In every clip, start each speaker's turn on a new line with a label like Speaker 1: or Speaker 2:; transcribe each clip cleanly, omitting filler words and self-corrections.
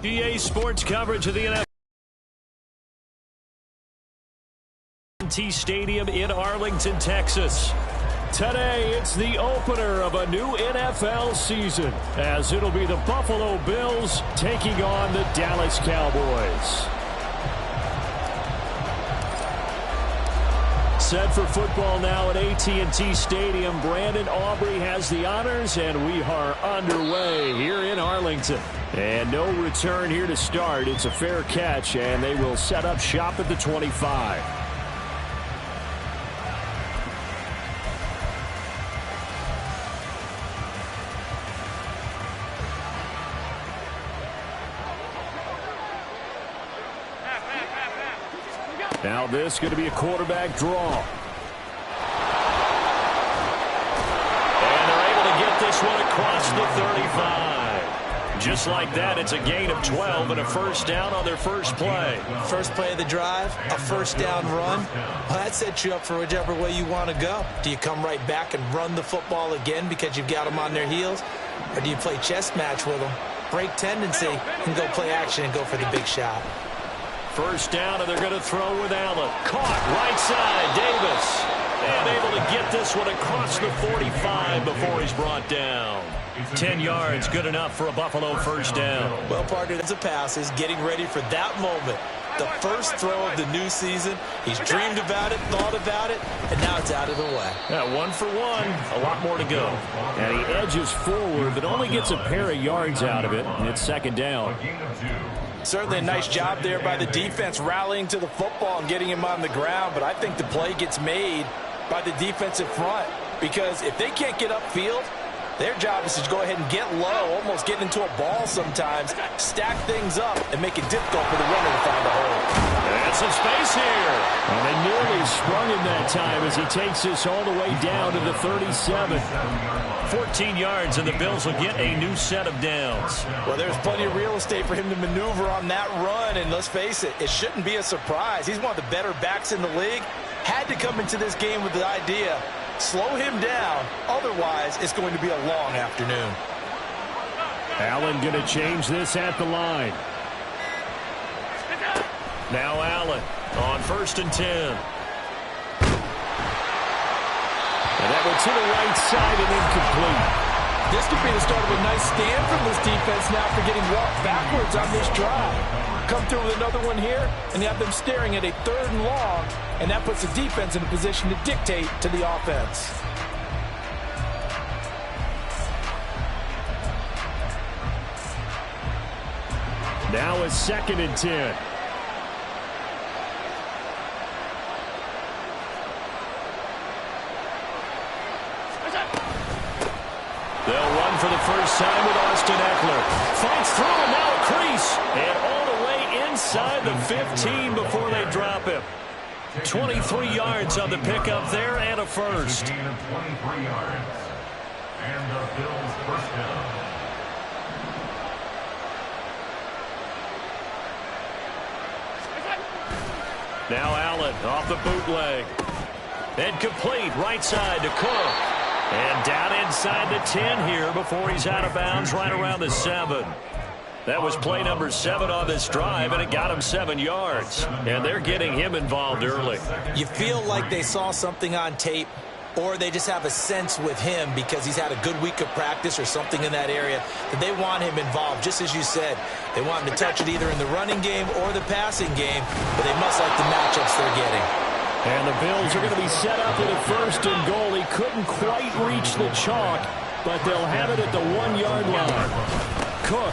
Speaker 1: EA Sports coverage of the NFL Stadium in Arlington, Texas. Today, it's the opener of a new NFL season, as it'll be the Buffalo Bills taking on the Dallas Cowboys. Set for football now at AT&T Stadium. Brandon Aubrey has the honors, and we are underway here in Arlington. And no return here to start. It's a fair catch, and they will set up shop at the 25. Now this is going to be a quarterback draw. And they're able to get this one across the 35. Just like that, it's a gain of 12 and a first down on their first play.
Speaker 2: First play of the drive, a first down run. Well, that sets you up for whichever way you want to go. Do you come right back and run the football again because you've got them on their heels? Or do you play chess match with them, break tendency, and go play action and go for the big shot?
Speaker 1: First down, and they're going to throw with Allen. Caught right side, Davis. And able to get this one across the 45 before he's brought down. 10 yards, good enough for a Buffalo first down.
Speaker 2: Well, partner, that's a pass. Is getting ready for that moment. The first throw of the new season. He's dreamed about it, thought about it, and now it's out of the way.
Speaker 1: Yeah, 1 for 1. A lot more to go. And he edges forward, but only gets a pair of yards out of it, and it's second down.
Speaker 3: Certainly a nice job there by the defense rallying to the football and getting him on the ground, but I think the play gets made by the defensive front because if they can't get upfield, their job is to go ahead and get low, almost get into a ball sometimes, stack things up, and make it difficult for the runner to find a hole.
Speaker 1: And some space here. And they nearly sprung him that time as he takes this all the way down to the 37. 14 yards, and the Bills will get a new set of downs.
Speaker 3: Well, there's plenty of real estate for him to maneuver on that run, and let's face it, it shouldn't be a surprise. He's one of the better backs in the league. Had to come into this game with the idea, slow him down, otherwise it's going to be a long afternoon.
Speaker 1: Allen going to change this at the line. Now Allen on 1st and 10. And that one to the right side and incomplete.
Speaker 3: This could be the start of a nice stand from this defense now for getting walked backwards on this drive. Come through with another one here, and you have them staring at a 3rd and long, and that puts the defense in a position to dictate to the offense.
Speaker 1: Now a 2nd and 10. They'll run for the first time with Austin Eckler. Fights through, and now a crease. And all the way inside the 15 before they drop him. 23 yards on the pickup there and a first.
Speaker 4: 23 yards. And the Bills first down.
Speaker 1: Now Allen off the bootleg. And complete right side to Cook. And down inside the 10 here before he's out of bounds right around the 7. That was play number 7 on this drive, and it got him 7 yards. And they're getting him involved early.
Speaker 2: You feel like they saw something on tape, or they just have a sense with him because he's had a good week of practice or something in that area that they want him involved. Just as you said, they want him to touch it either in the running game or the passing game, but they must like the matchups they're getting.
Speaker 1: And the Bills are going to be set up with a 1st and goal. He couldn't quite reach the chalk, but they'll have it at the 1-yard line. Cook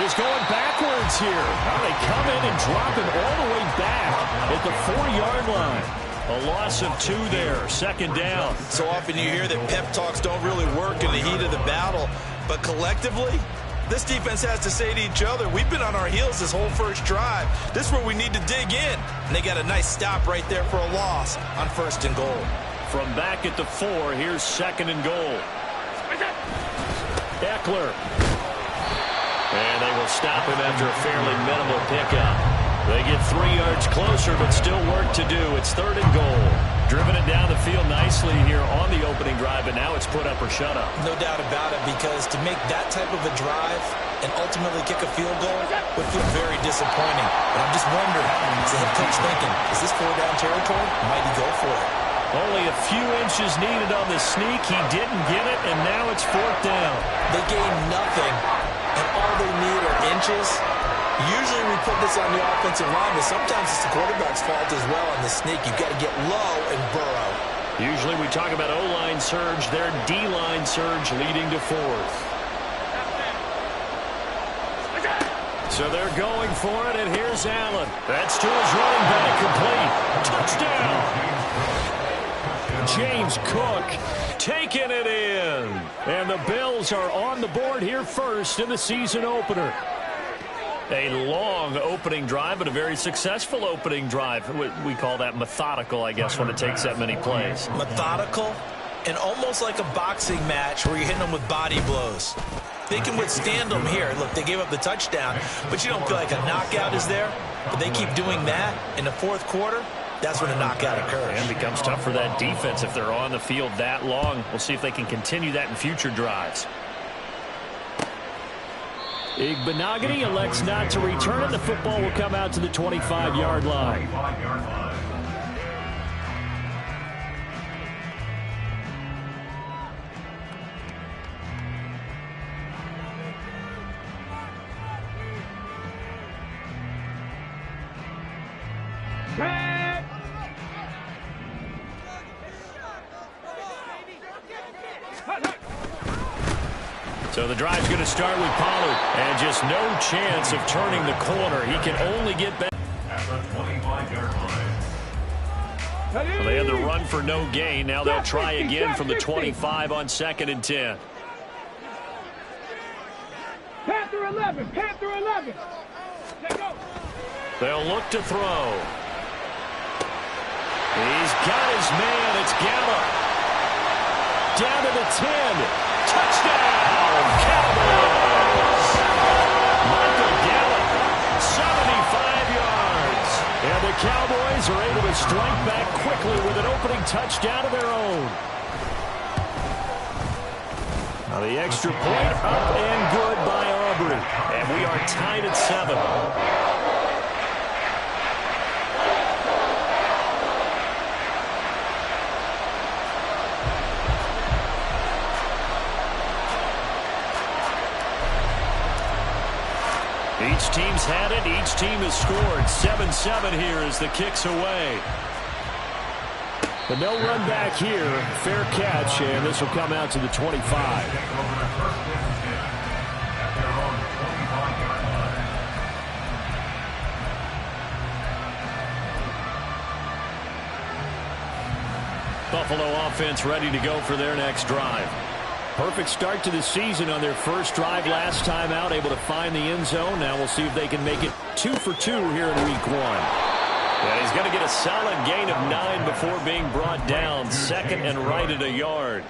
Speaker 1: is going backwards here. Now they come in and drop him all the way back at the 4-yard line. A loss of 2 there, 2nd down.
Speaker 3: So often you hear that pep talks don't really work in the heat of the battle, but collectively, this defense has to say to each other, we've been on our heels this whole first drive. This is where we need to dig in. And they got a nice stop right there for a loss on 1st and goal.
Speaker 1: From back at the 4, here's 2nd and goal. Eckler. And they will stop him after a fairly minimal pickup. They get 3 yards closer, but still work to do. It's 3rd and goal. Driven it down the field nicely here on the opening drive, but now it's put up or shut up.
Speaker 2: No doubt about it, because to make that type of a drive and ultimately kick a field goal would feel very disappointing. But I'm just wondering, is the head coach thinking, is this 4-down territory? Might he go for it?
Speaker 1: Only a few inches needed on the sneak. He didn't get it, and now it's 4th down.
Speaker 2: They gain nothing, and all they need are inches. Usually we put this on the offensive line, but sometimes it's the quarterback's fault as well on the sneak. You've got to get low and burrow.
Speaker 1: Usually we talk about O-line surge, their D-line surge leading to 4th. So they're going for it, and here's Allen. That's to his running back, complete. Touchdown! James Cook taking it in. And the Bills are on the board here first in the season opener. A long opening drive, but a very successful opening drive. We call that methodical, I guess, when it takes that many plays.
Speaker 2: Methodical and almost like a boxing match where you're hitting them with body blows. They can withstand them here. Look, they gave up the touchdown, but you don't feel like a knockout is there. But they keep doing that in the 4th quarter. That's when a knockout occurs.
Speaker 1: And becomes tough for that defense if they're on the field that long. We'll see if they can continue that in future drives. Igbenogany elects not to return it. The football will come out to the 25-yard line. So the drive's going to start with Pollard, and just no chance of turning the corner. He can only get back.
Speaker 4: At the 25-yard line.
Speaker 1: Well, they had the run for no gain. Now they'll try again from the 25 on 2nd and 10.
Speaker 5: Panther 11, Panther 11. Let's go.
Speaker 1: They'll look to throw. He's got his man. It's Gallup. Down to the 10. Touchdown, Cowboys! Michael Gallup, 75 yards. And the Cowboys are able to strike back quickly with an opening touchdown of their own. Now the extra point up and good by Aubrey. And we are tied at 7. Each team's had it. Each team has scored. 7-7 here as the kick's away. But no run back here. Fair catch, and this will come out to the 25. Buffalo offense ready to go for their next drive. Perfect start to the season on their first drive last time out, able to find the end zone. Now we'll see if they can make it 2 for 2 here in week 1. And he's going to get a solid gain of 9 before being brought down. 2nd and right at a yard.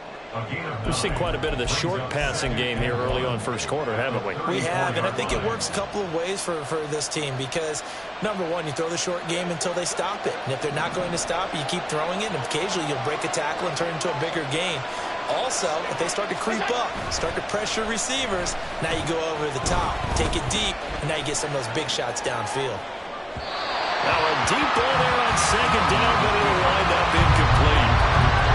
Speaker 1: We've seen quite a bit of the short passing game here early on first quarter, haven't we?
Speaker 2: We have, and I think it works a couple of ways for this team because, number one, you throw the short game until they stop it. And if they're not going to stop it, you keep throwing it, and occasionally you'll break a tackle and turn it into a bigger gain. Also, if they start to creep up, start to pressure receivers, now you go over the top, take it deep, and now you get some of those big shots downfield.
Speaker 1: Now a deep ball there on 2nd down, but it'll wind up incomplete.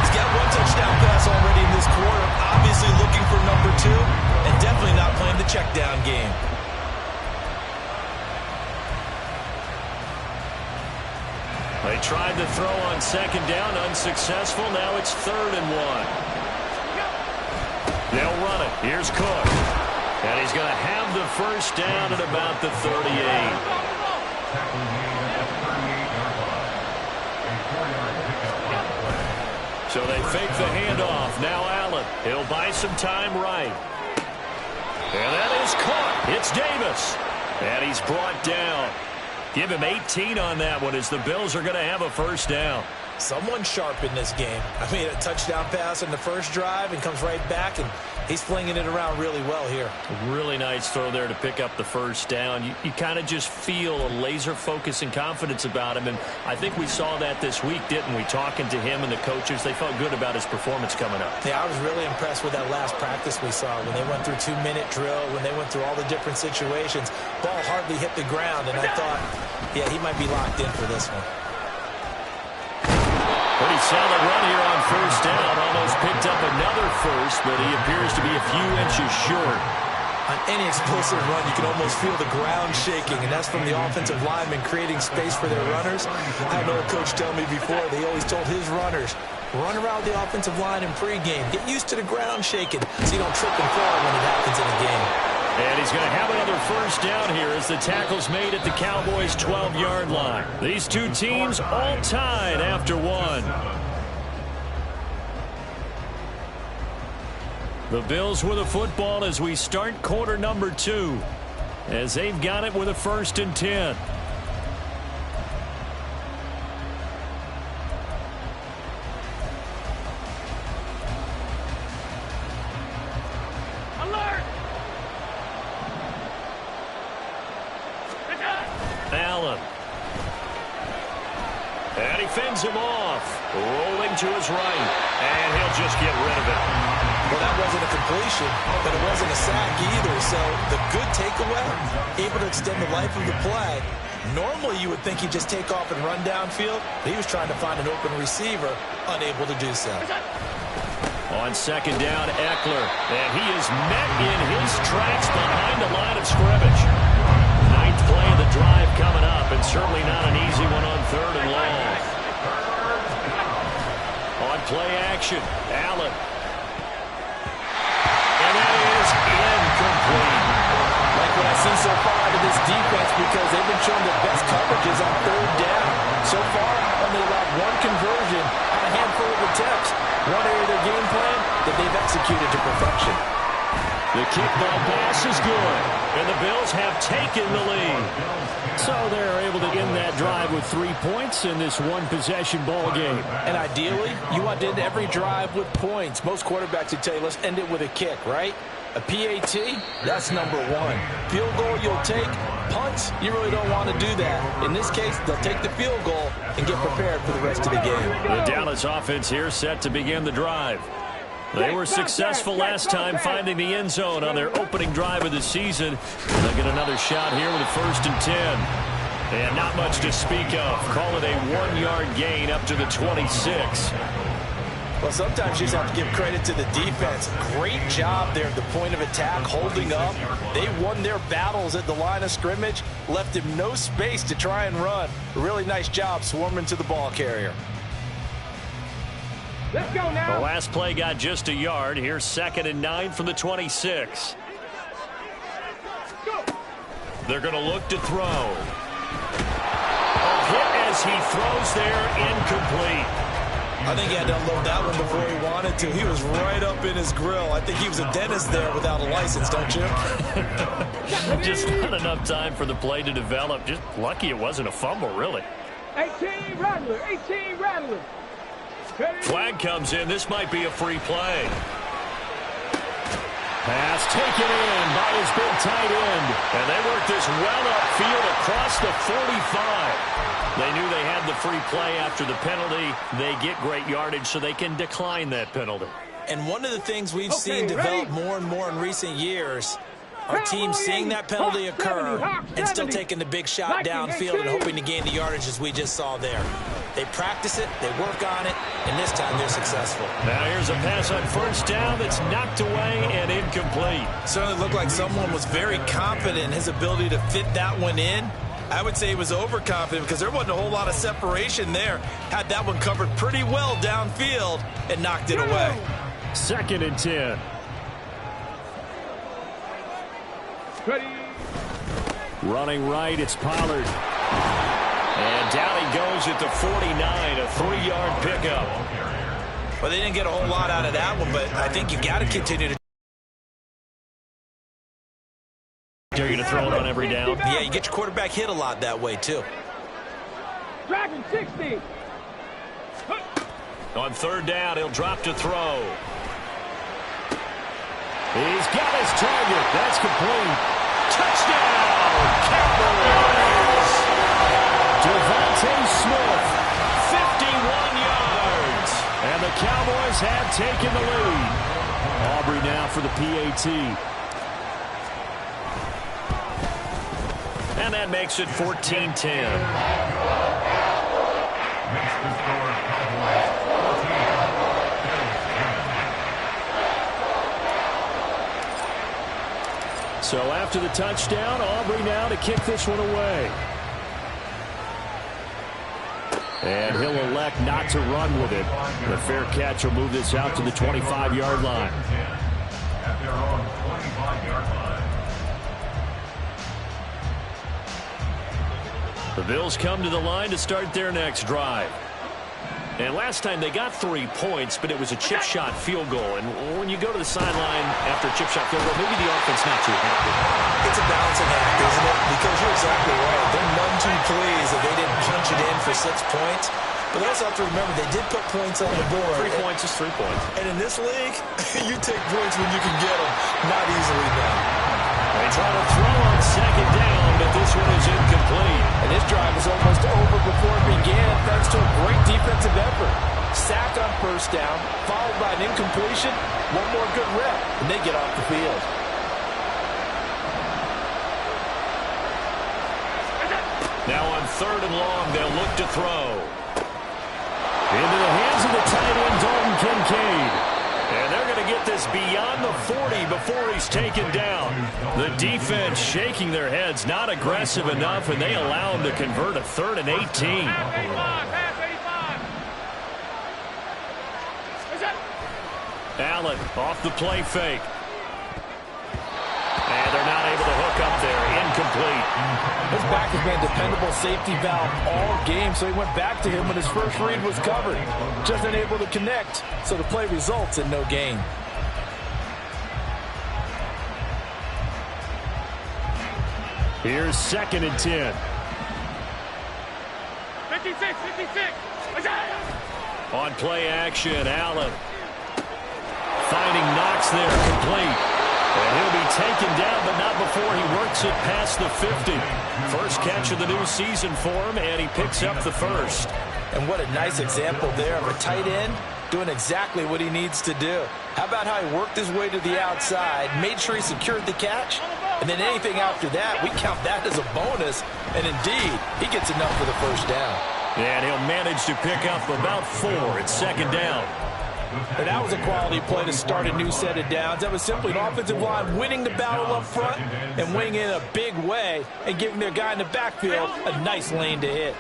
Speaker 2: He's got 1 touchdown pass already in this quarter, obviously looking for number 2, and definitely not playing the check down game.
Speaker 1: They tried to throw on 2nd down, unsuccessful. Now it's 3rd and 1. They'll run it. Here's Cook. And he's going to have the first down at about the 38. So they fake the handoff. Now Allen. He'll buy some time right. And that is caught. It's Davis. And he's brought down. Give him 18 on that one as the Bills are going to have a first down.
Speaker 2: Someone sharp in this game. I mean, a touchdown pass in the first drive and comes right back, and he's flinging it around really well here.
Speaker 1: Really nice throw there to pick up the first down. You kind of just feel a laser focus and confidence about him, and I think we saw that this week, didn't we? Talking to him and the coaches, they felt good about his performance coming up.
Speaker 2: Yeah, I was really impressed with that last practice we saw when they went through 2-minute drill, when they went through all the different situations. Ball hardly hit the ground, and I thought, yeah, he might be locked in for this one.
Speaker 1: Pretty solid run here on first down. Almost picked up another first, but he appears to be a few inches short.
Speaker 2: On any explosive run, you can almost feel the ground shaking, and that's from the offensive linemen creating space for their runners. I had an old coach tell me before, they always told his runners, run around the offensive line in pregame. Get used to the ground shaking so you don't trip and fall when it happens in a game.
Speaker 1: And he's going to have another first down here as the tackle's made at the Cowboys' 12-yard line. These two teams all tied after one. The Bills with a football as we start quarter number 2, as they've got it with a 1st and 10. Allen. And he fends him off. Rolling to his right. And he'll just get rid of it.
Speaker 2: Well, that wasn't a completion, but it wasn't a sack either. So the good takeaway, able to extend the life of the play. Normally you would think he'd just take off and run downfield, but he was trying to find an open receiver, unable to do so.
Speaker 1: On second down, Eckler. And he is met in his tracks behind the line of scrimmage. Ninth play of the drive coming up, and certainly not an easy one on 3rd and long. On play action, Allen. And that is incomplete.
Speaker 3: Like what I see so far out of this defense, because they've been showing the best coverages on 3rd down. So far, only allowed one conversion on a handful of attempts. One area of their game plan that they've executed to perfection.
Speaker 1: The kickball pass is good, and the Bills have taken the lead. So they're able to end that drive with 3 points in this one-possession ball game.
Speaker 3: And ideally, you want to end every drive with points. Most quarterbacks would tell you, let's end it with a kick, right? A PAT, that's number 1. Field goal you'll take. Punts, you really don't want to do that. In this case, they'll take the field goal and get prepared for the rest of the game.
Speaker 1: The Dallas offense here set to begin the drive. They were successful last time finding the end zone on their opening drive of the season. They'll get another shot here with a 1st and 10. And not much to speak of. Call it a 1-yard gain up to the 26.
Speaker 3: Well, sometimes you just have to give credit to the defense. Great job there at the point of attack, holding up. They won their battles at the line of scrimmage, left him no space to try and run. A really nice job swarming to the ball carrier.
Speaker 5: Let's go now.
Speaker 1: The last play got just a yard. Here's 2nd and 9 from the 26.
Speaker 5: Go.
Speaker 1: They're going to look to throw. A hit as he throws there, incomplete.
Speaker 2: I think he had to unload that one before he wanted to. He was right up in his grill. I think he was a dentist there without a license, don't you?
Speaker 1: Just not enough time for the play to develop. Just lucky it wasn't a fumble, really.
Speaker 5: 18 Rattler. 18 Rattler.
Speaker 1: Flag comes in. This might be a free play. Pass taken in by his big tight end. And they work this well upfield across the 45. They knew they had the free play after the penalty. They get great yardage, so they can decline that penalty.
Speaker 2: And one of the things we've seen develop more and more in recent years are teams seeing that penalty occur and still taking the big shot downfield and hoping to gain the yardage as we just saw there. They practice it, they work on it, and this time they're successful.
Speaker 1: Now here's a pass on 1st down that's knocked away and incomplete.
Speaker 2: Certainly looked like someone was very confident in his ability to fit that one in. I would say he was overconfident because there wasn't a whole lot of separation there. Had that one covered pretty well downfield and knocked it away.
Speaker 1: 2nd and 10.
Speaker 5: Ready.
Speaker 1: Running right, it's Pollard. And down he goes at the 49, a 3-yard pickup.
Speaker 2: Well, they didn't get a whole lot out of that one, but I think you got to continue to.
Speaker 1: Dare you to throw it on every down?
Speaker 2: Yeah, you get your quarterback hit a lot that way, too.
Speaker 5: Dragon 60.
Speaker 1: On third down, he'll drop to throw. He's got his target. That's complete. Touchdown, Cowboys! Devontae Smith, 51 yards. And the Cowboys have taken the lead. Aubrey now for the PAT. And that makes it 14-10.
Speaker 4: Makes the score Cowboys 14, Bills 10.
Speaker 1: So after the touchdown, Aubrey now to kick this one away. And he'll elect not to run with it. The fair catch will move this out to the 25-yard line.
Speaker 4: At their own 25-yard line.
Speaker 1: The Bills come to the line to start their next drive. And last time they got 3 points, but it was a chip shot field goal. And when you go to the sideline after a chip shot field goal, maybe the offense not too happy.
Speaker 2: It's a balancing act, isn't it? Because you're exactly right. They're none too pleased that they didn't punch it in for 6 points. But they also have to remember they did put points on the board.
Speaker 1: 3 points is 3 points.
Speaker 2: And in this league, you take points when you can get them. Not easily done.
Speaker 1: They try to throw on second down, but this one is incomplete.
Speaker 3: And this drive was almost over before it began thanks to a great defensive effort. Sack on first down, followed by an incompletion, one more good rep, and they get off the field.
Speaker 1: Now on third and long, they'll look to throw. Into the hands of the tight end, Dalton Kincaid. And they're going to get this beyond the 40 before he's taken down. The defense shaking their heads, not aggressive enough, and they allow him to convert a 3rd and 18. Allen off the play fake. And they're not able to hook up there. Incomplete.
Speaker 3: His back has been a dependable safety valve all game, so he went back to him when his first read was covered. Just unable to connect, so the play results in no gain.
Speaker 1: Here's 2nd and 10.
Speaker 5: 56.
Speaker 1: On play action, Allen. Finding Knox there, complete. And he'll be taken down, but not before he works it past the 50. First catch of the new season for him, and he picks up the first.
Speaker 2: And what a nice example there of a tight end doing exactly what he needs to do. How about how he worked his way to the outside, made sure he secured the catch, and then anything after that, we count that as a bonus. And indeed, he gets enough for the first down.
Speaker 1: And he'll manage to pick up about 4 at 2nd down.
Speaker 3: And that was a quality play to start a new set of downs. That was simply an offensive line winning the battle up front and winning in a big way and giving their guy in the backfield a nice lane to hit.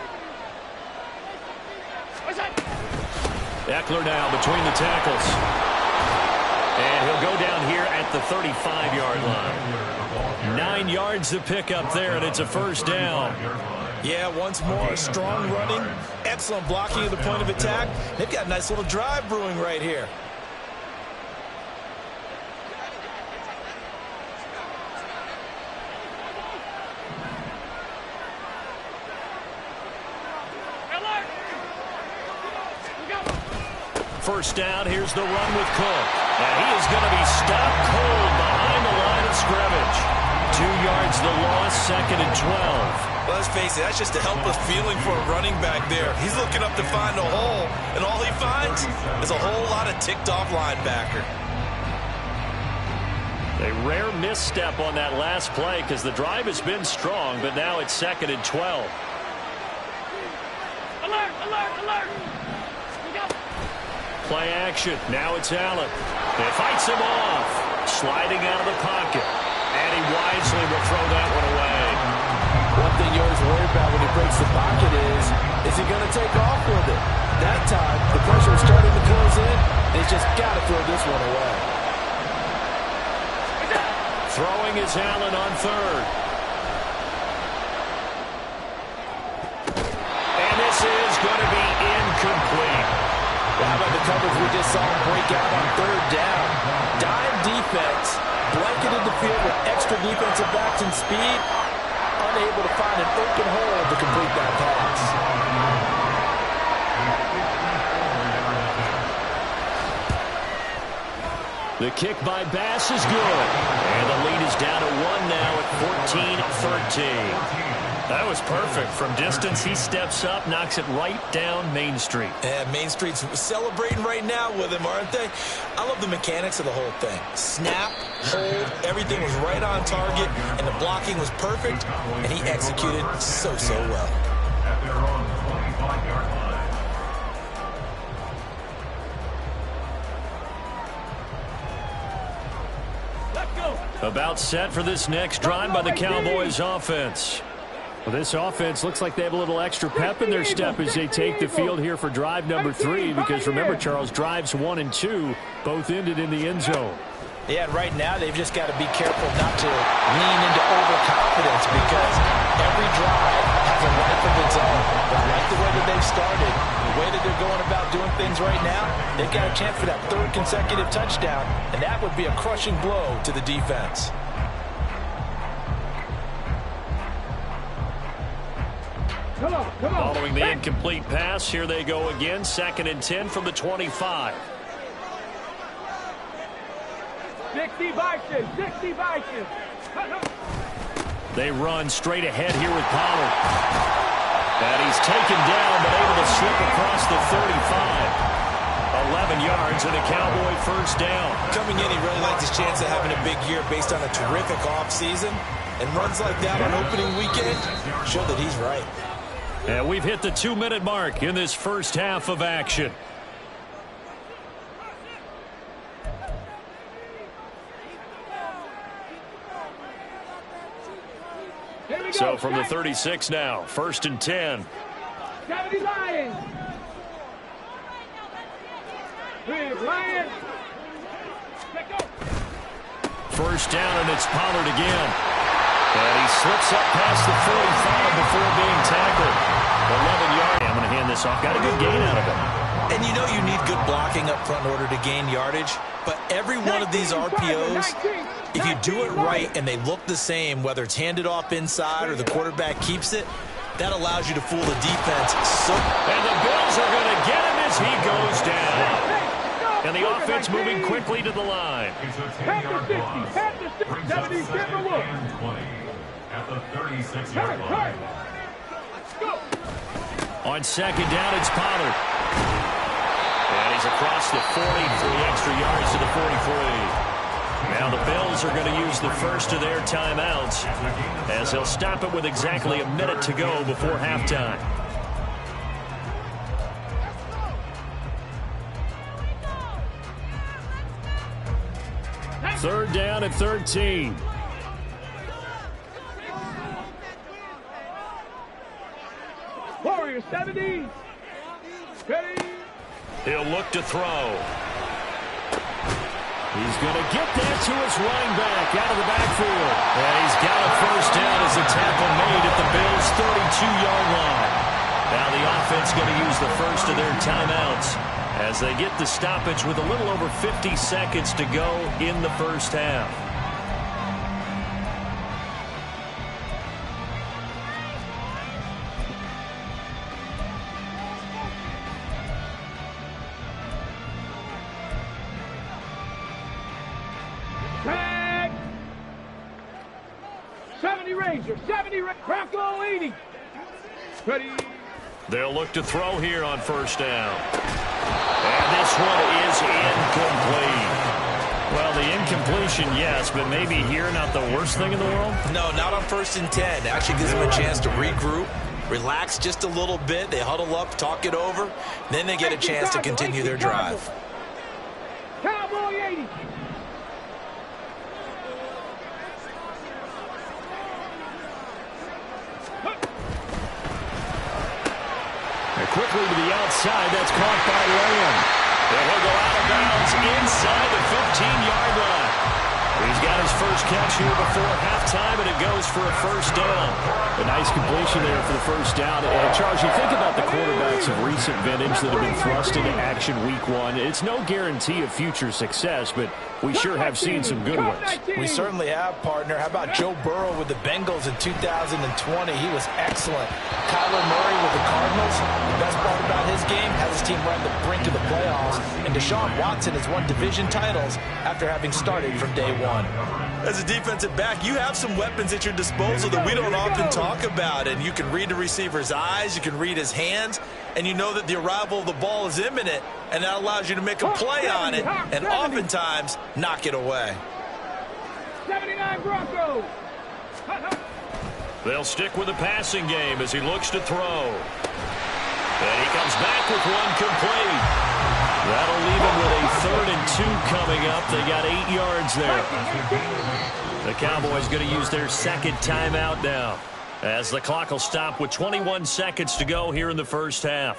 Speaker 1: Eckler now between the tackles. And he'll go down here at the 35-yard line. 9 yards to pick up there, and it's a first down.
Speaker 2: Yeah, once more, strong running, excellent blocking at the point of attack. They've got a nice little drive brewing right here.
Speaker 1: First down, here's the run with Cook. And he is going to be stopped cold behind the line of scrimmage. 2 yards the loss, 2nd and 12.
Speaker 2: Well, let's face it, that's just a helpless feeling for a running back there. He's looking up to find a hole, and all he finds is a whole lot of ticked-off linebacker.
Speaker 1: A rare misstep on that last play because the drive has been strong, but now it's 2nd and 12.
Speaker 5: Alert!
Speaker 1: Play action. Now it's Allen. It fights him off. Sliding out of the pocket. And he wisely will throw that one away.
Speaker 3: One thing you always worry about when he breaks the pocket is he going to take off with it? That time, the pressure is starting to close in, and he's just got to throw this one away.
Speaker 1: Throwing is Allen on third. And this is going to be incomplete.
Speaker 3: How about the coverage we just saw him break out on third down? Dime defense, blanketed the field with extra defensive backs and speed, unable to find an open hole to complete that pass.
Speaker 1: The kick by Bass is good. And the lead is down to 1 now at 14-13. That was perfect. From distance, he steps up, knocks it right down Main Street.
Speaker 2: And Main Street's celebrating right now with him, aren't they? I love the mechanics of the whole thing. Snap, hold, everything was right on target, and the blocking was perfect, and he executed so well.
Speaker 4: At their own 25-yard line.
Speaker 1: About set for this next drive by the Cowboys offense. Well, this offense looks like they have a little extra pep in their step as they take the field here for drive number 3, because remember, Charles, drives 1 and 2 both ended in the end zone.
Speaker 3: Yeah, and right now they've just got to be careful not to lean into overconfidence, because every drive has a life of its own. But I like the way that they've started, the way that they're going about doing things right now. They've got a chance for that 3rd consecutive touchdown, and that would be a crushing blow to the defense.
Speaker 5: Come on.
Speaker 1: Following the incomplete pass, here they go again. 2nd and 10 from the 25.
Speaker 5: 60 Vikings.
Speaker 1: They run straight ahead here with Pollard. And he's taken down, but able to slip across the 35. 11 yards and a Cowboy first down.
Speaker 2: Coming in, he really liked his chance of having a big year based on a terrific offseason. And runs like that on opening weekend show that he's right.
Speaker 1: And we've hit the 2-minute mark in this first half of action. So from the 36 now, 1st and 10.
Speaker 5: 70 Lions. Lions. Let go.
Speaker 1: First down, and it's Pollard again. And he slips up past the 45 before being tackled. 11 yards. I'm going to hand this off. Got a good gain out of it.
Speaker 2: And you know you need good blocking up front in order to gain yardage. But every one of these RPOs, if you do it right and they look the same, whether it's handed off inside or the quarterback keeps it, that allows you to fool the defense.
Speaker 1: And the Bills are going to get him as he goes down. And the offense moving quickly to the line.
Speaker 4: It's a 10-yard loss. Brings up 2nd and 20 at the 36-yard line.
Speaker 1: On 2nd down, it's Pollard. And he's across the 40 for the extra yards to the 43. Now the Bills are going to use the first of their timeouts, as they'll stop it with exactly a minute to go before halftime. Third down at 13.
Speaker 5: Warriors 70. Ready.
Speaker 1: He'll look to throw. He's going to get that to his running back out of the backfield. And he's got a first down as the tackle made at the Bills' 32-yard line. Now the offense going to use the first of their timeouts as they get the stoppage with a little over 50 seconds to go in the first half.
Speaker 5: Tag. 70 Ranger. 70 Crackle 80. Ready.
Speaker 1: They'll look to throw here on first down. And this one is incomplete. Well, the incompletion, yes, but maybe here not the worst thing in the world?
Speaker 2: No, not on 1st and 10. It actually gives them a chance to regroup, relax just a little bit. They huddle up, talk it over. Then they get a chance to continue their drive.
Speaker 5: Cowboy 80.
Speaker 1: Quickly to the outside. That's caught by Lamb. And he'll go out of bounds inside the 15-yard line. He's got his first catch here before halftime, and it goes for a first down.
Speaker 6: A nice completion there for the first down. And Charles, you think about the quarterbacks of recent vintage that have been thrust into action week one. It's no guarantee of future success, but we sure have seen some good ones.
Speaker 3: We certainly have, partner. How about Joe Burrow with the Bengals in 2020? He was excellent. Kyler Murray with the Cardinals. The best part about his game, has his team right on the brink of the playoffs. And Deshaun Watson has won division titles after having started from day one.
Speaker 2: As a defensive back, you have some weapons at your disposal that we don't often talk about. And you can read the receiver's eyes, you can read his hands, and you know that the arrival of the ball is imminent, and that allows you to make a play on it and oftentimes knock it away.
Speaker 5: 79 Broncos.
Speaker 1: They'll stick with the passing game as he looks to throw. And he comes back with one complete. That'll leave him with a 3rd and 2 coming up. They got 8 yards there. The Cowboys going to use their second timeout now, as the clock will stop with 21 seconds to go here in the first half.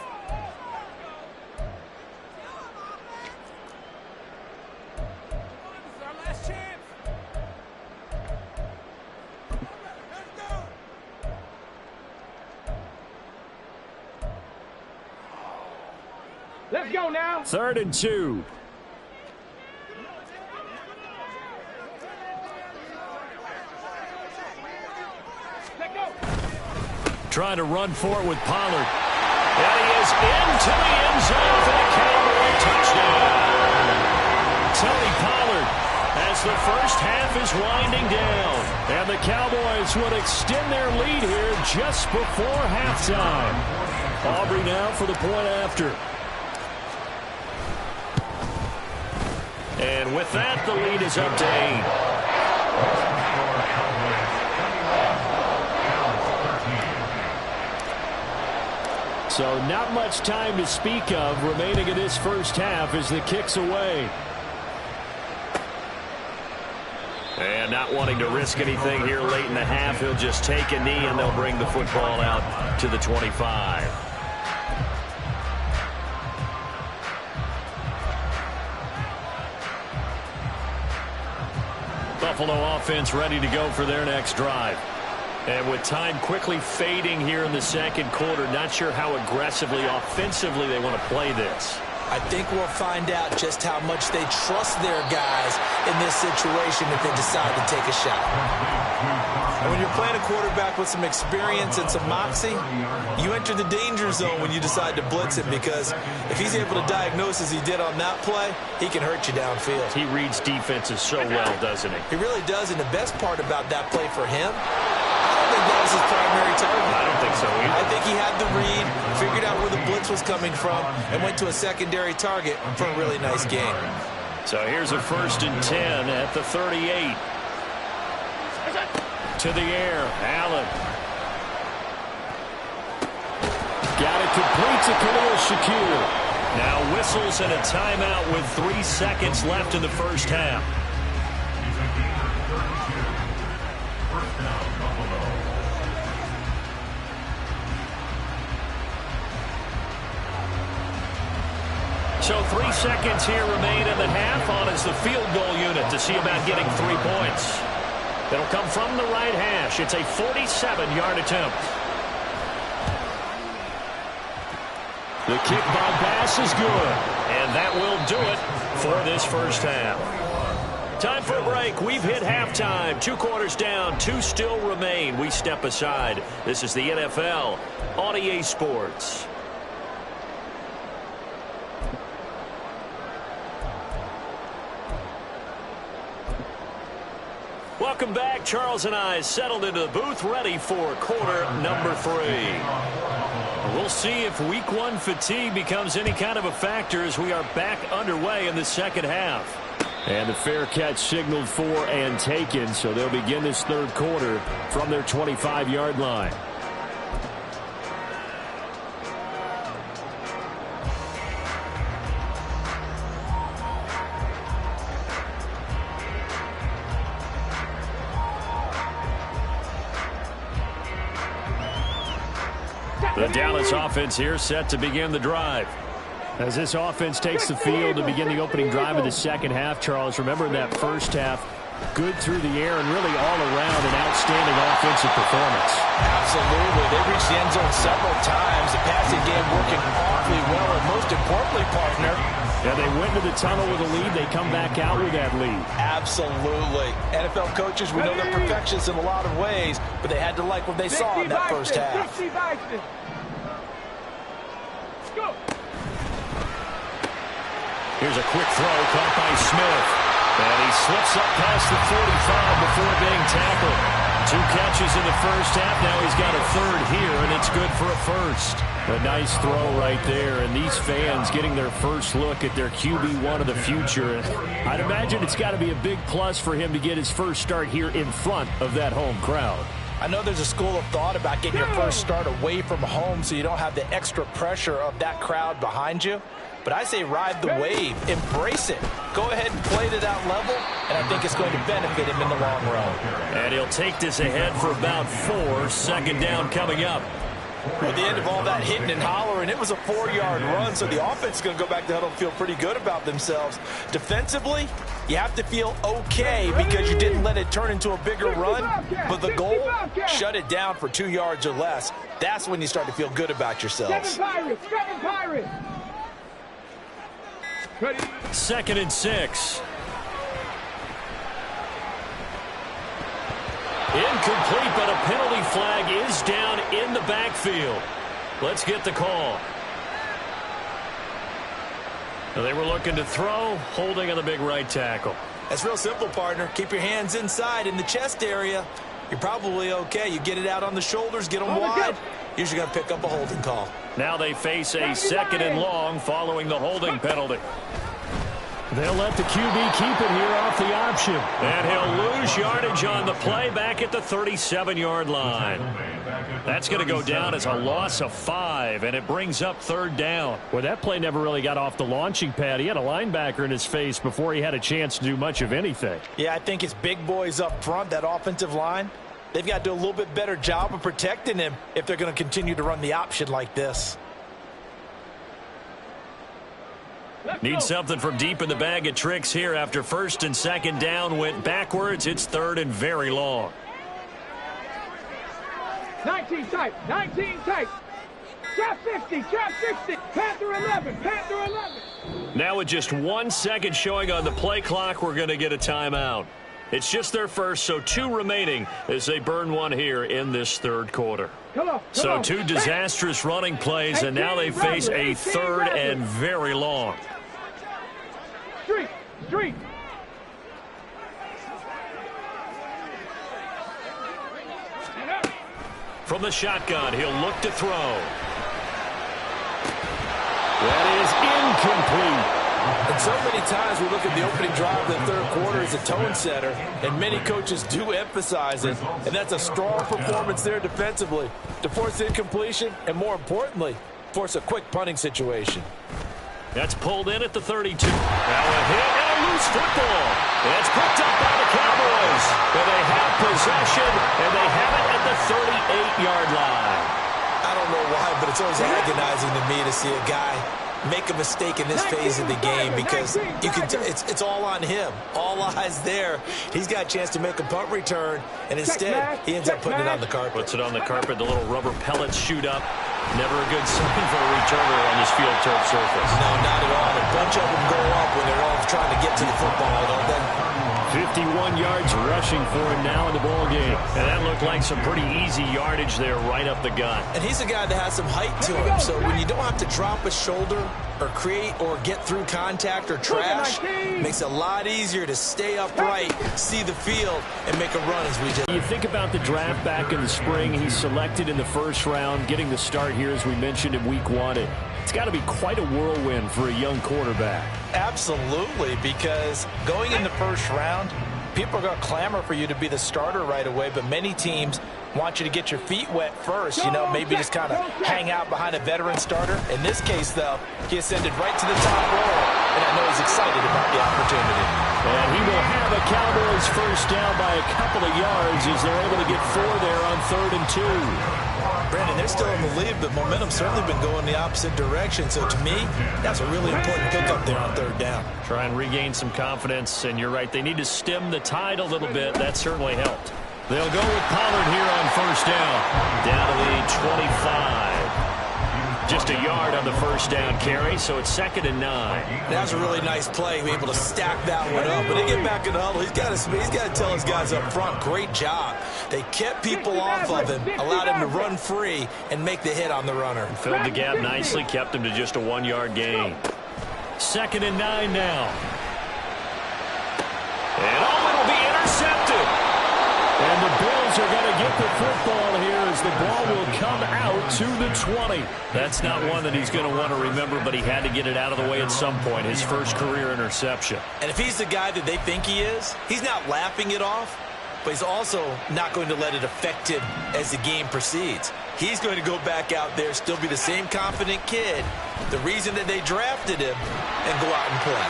Speaker 5: Let's go now.
Speaker 6: 3rd and 2.
Speaker 5: Let's go.
Speaker 1: Trying to run for it with Pollard. And he is into the end zone for the Cowboy touchdown. Tony Pollard, as the first half is winding down. And the Cowboys would extend their lead here just before halftime. Aubrey now for the point after. And with that, the lead is up to 8.
Speaker 6: So not much time to speak of remaining in this first half as the kick's away.
Speaker 1: And not wanting to risk anything here late in the half, he'll just take a knee and they'll bring the football out to the 25. Buffalo offense ready to go for their next drive. And with time quickly fading here in the second quarter, not sure how aggressively, offensively they want to play this.
Speaker 2: I think we'll find out just how much they trust their guys in this situation if they decide to take a shot. And when you're playing a quarterback with some experience and some moxie, you enter the danger zone when you decide to blitz him, because if he's able to diagnose as he did on that play, he can hurt you downfield.
Speaker 1: He reads defenses so well, doesn't he?
Speaker 2: He really does, and the best part about that play for him, I don't think that was his primary target.
Speaker 1: I don't think so either.
Speaker 2: I think he had the read, figured out where the blitz was coming from, and went to a secondary target for a really nice game.
Speaker 1: So here's a 1st and 10 at the 38. To the air, Allen.
Speaker 6: Got it complete to Khalil Shakir.
Speaker 1: Now whistles and a timeout with 3 seconds left in the first half. So 3 seconds here remain in the half. On is the field goal unit to see about getting 3 points. It'll come from the right hash. It's a 47-yard attempt.
Speaker 6: The kick by pass is good.
Speaker 1: And that will do it for this first half. Time for a break. We've hit halftime. 2 quarters down, 2 still remain. We step aside. This is the NFL on EA Sports. Welcome back. Charles and I settled into the booth, ready for quarter number 3. We'll see if week 1 fatigue becomes any kind of a factor as we are back underway in the second half.
Speaker 6: And the fair catch signaled for and taken, so they'll begin this third quarter from their 25-yard line.
Speaker 1: The Dallas offense here set to begin the drive.
Speaker 6: As this offense takes the field to begin the opening drive of the second half, Charles, remember in that first half, Good through the air and really all around an outstanding offensive performance.
Speaker 3: Absolutely. They reached the end zone several times. The passing game working awfully well, and most importantly, partner,
Speaker 6: yeah, they went to the tunnel with a lead. They come back out with that lead.
Speaker 3: Absolutely. NFL coaches, we know they're perfectionists in a lot of ways, but they had to like what they saw in that first half.
Speaker 1: Here's a quick throw caught by Smith. And he slips up past the 45 before being tackled. 2 catches in the first half. Now he's got a third here, and it's good for a first. A nice throw right there, and these fans getting their first look at their QB1 of the future. I'd imagine it's got to be a big plus for him to get his first start here in front of that home crowd.
Speaker 3: I know there's a school of thought about getting your first start away from home so you don't have the extra pressure of that crowd behind you. But I say ride the wave. Embrace it. Go ahead and play to that level, and I think it's going to benefit him in the long run.
Speaker 1: And he'll take this ahead for about 4. Second down coming up.
Speaker 3: At the end of all that hitting and hollering, it was a 4-yard run, so the offense is going to go back to huddle and feel pretty good about themselves. Defensively, you have to feel okay because you didn't let it turn into a bigger run, but the goal, shut it down for 2 yards or less. That's when you start to feel good about yourselves.
Speaker 5: 7 Pirates.
Speaker 1: 2nd and 6. Incomplete, but a penalty flag is down in the backfield. Let's get the call. They were looking to throw, holding on the big right tackle.
Speaker 2: That's real simple, partner. Keep your hands inside in the chest area. You're probably okay. You get it out on the shoulders, get them wide. Usually going to pick up a holding call.
Speaker 1: Now they face a 2nd and long following the holding penalty.
Speaker 6: They'll let the QB keep it here off the option.
Speaker 1: And he'll lose yardage on the play back at the 37-yard line. That's going to go down as a loss of 5, and it brings up 3rd down.
Speaker 6: Well, that play never really got off the launching pad. He had a linebacker in his face before he had a chance to do much of anything.
Speaker 3: Yeah, I think it's big boys up front, that offensive line. They've got to do a little bit better job of protecting him if they're going to continue to run the option like this.
Speaker 1: Need something from deep in the bag of tricks here after 1st and 2nd down went backwards. It's 3rd and very long.
Speaker 5: 19 tight. Trap 50. Panther 11.
Speaker 1: Now with just 1 second showing on the play clock, we're going to get a timeout. It's just their first, so 2 remaining as they burn 1 here in this 3rd quarter. So 2 disastrous running plays, and now they face a 3rd and very long.
Speaker 5: Street.
Speaker 1: From the shotgun, he'll look to throw. That is incomplete.
Speaker 3: And so many times we look at the opening drive of the 3rd quarter as a tone setter, and many coaches do emphasize it, and that's a strong performance there defensively to force incompletion and, more importantly, force a quick punting situation.
Speaker 1: That's pulled in at the 32. Now a hit and a loose football. It's picked up by the Cowboys. And they have possession, and they have it at the 38-yard line.
Speaker 2: I don't know why, but it's always agonizing to me to see a guy make a mistake in this phase of the game because you can it's all on him. All eyes there. He's got a chance to make a punt return, and instead he ends up putting it on the carpet.
Speaker 1: Puts it on the carpet. The little rubber pellets shoot up. Never a good sign for a returner on this field turf surface.
Speaker 2: No, not at all. A bunch of them go up when they're all trying to get to the football. Then
Speaker 6: 51 yards rushing for him now in the ball game.
Speaker 1: And that looked like some pretty easy yardage there right up the gut.
Speaker 2: And he's a guy that has some height to him. So when you don't have to drop a shoulder or create or get through contact or trash, it makes it a lot easier to stay upright, see the field, and make a run as we did.
Speaker 6: You think about the draft back in the spring. He's selected in the 1st round, getting the start here as we mentioned in week 1. It's got to be quite a whirlwind for a young quarterback.
Speaker 3: Absolutely, because going in the 1st round, people are going to clamor for you to be the starter right away, but many teams want you to get your feet wet first, maybe just kind of hang out behind a veteran starter. In this case, though, he ascended right to the top roll, and I know he's excited about the opportunity.
Speaker 6: And he will have a Cowboys first down by a couple of yards as they're able to get 4 there on 3rd and 2.
Speaker 2: Brandon, they're still in the lead, but momentum's certainly been going the opposite direction. So to me, that's a really important pickup there on 3rd down.
Speaker 1: Try and regain some confidence, and you're right. They need to stem the tide a little bit. That certainly helped. They'll go with Pollard here on first down. Down to the 25. Just a yard on the first down carry, so it's 2nd and 9.
Speaker 2: That was a really nice play, be able to stack that one up. When they get back in the huddle, he's got to tell his guys up front, great job. They kept people off of him, allowed him to run free, and make the hit on the runner.
Speaker 1: Filled the gap nicely, kept him to just a 1-yard gain. 2nd and 9 now. And it'll be intercepted. And the Bills are going to get the football here as the ball will come out to the 20. That's not one that he's going to want to remember, but he had to get it out of the way at some point. His first career interception.
Speaker 2: And if he's the guy that they think he is, he's not laughing it off, but he's also not going to let it affect him as the game proceeds. He's going to go back out there, still be the same confident kid, the reason that they drafted him, and go out and play.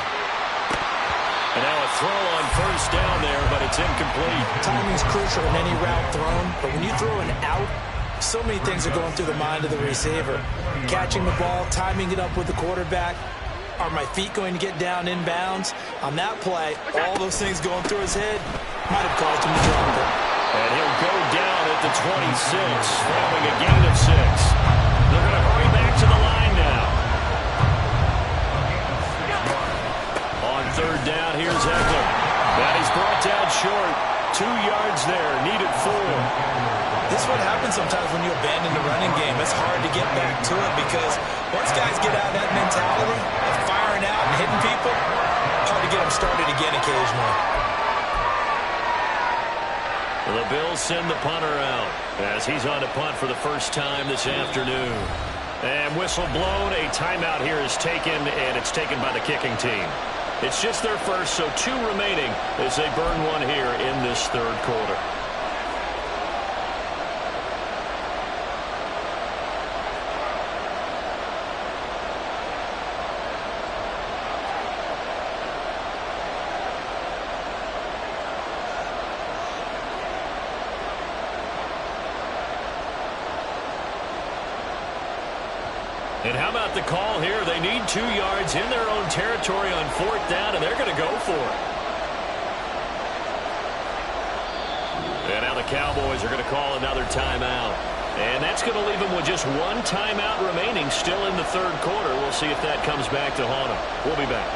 Speaker 1: And now a throw on first down there, but it's incomplete.
Speaker 2: Timing's crucial in any route thrown, but when you throw an out, so many things are going through the mind of the receiver. Catching the ball, timing it up with the quarterback. Are my feet going to get down inbounds? On that play, all those things going through his head might have caused him to drop it.
Speaker 1: And he'll go down at the 26, having a gain of 6. They're going to hurry back to the line now. On 3rd down, here's Eckler. That he's brought down short. 2 yards there, needed 4.
Speaker 2: This is what happens sometimes when you abandon the running game. It's hard to get back to it because once guys get out of that mentality of firing out and hitting people, it's hard to get them started again occasionally.
Speaker 1: Well, the Bills send the punter out as he's on to punt for the first time this afternoon. And whistle blown, a timeout here is taken, and it's taken by the kicking team. It's just their first, so 2 remaining as they burn one here in this 3rd quarter. And how about the call here? They need 2 yards in their own territory on 4th down, and they're going to go for it. And now the Cowboys are going to call another timeout. And that's going to leave them with just 1 timeout remaining still in the 3rd quarter. We'll see if that comes back to haunt them. We'll be back.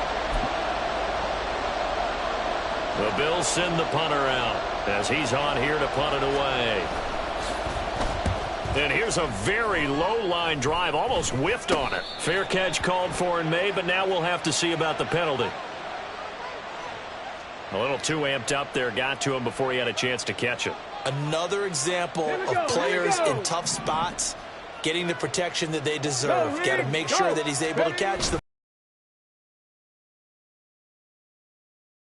Speaker 1: The Bills send the punter out as he's on here to punt it away. And here's a very low-line drive, almost whiffed on it. Fair catch called for and made, but now we'll have to see about the penalty. A little too amped up there, got to him before he had a chance to catch it.
Speaker 2: Another example of players in tough spots getting the protection that they deserve. Got to make sure that he's able to catch them.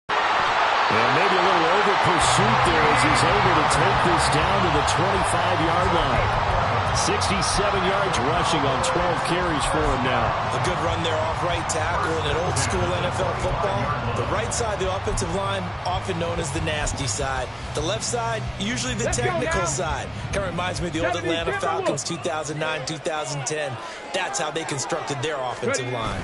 Speaker 6: And maybe a little over-pursuit there as he's able to take this down to the 25-yard line. 67 yards rushing on 12 carries for him now.
Speaker 2: A good run there off right tackle in an old-school NFL football. The right side of the offensive line, often known as the nasty side. The left side, usually the technical side. Kind of reminds me of the old Atlanta Falcons 2009, 2010. That's how they constructed their offensive line.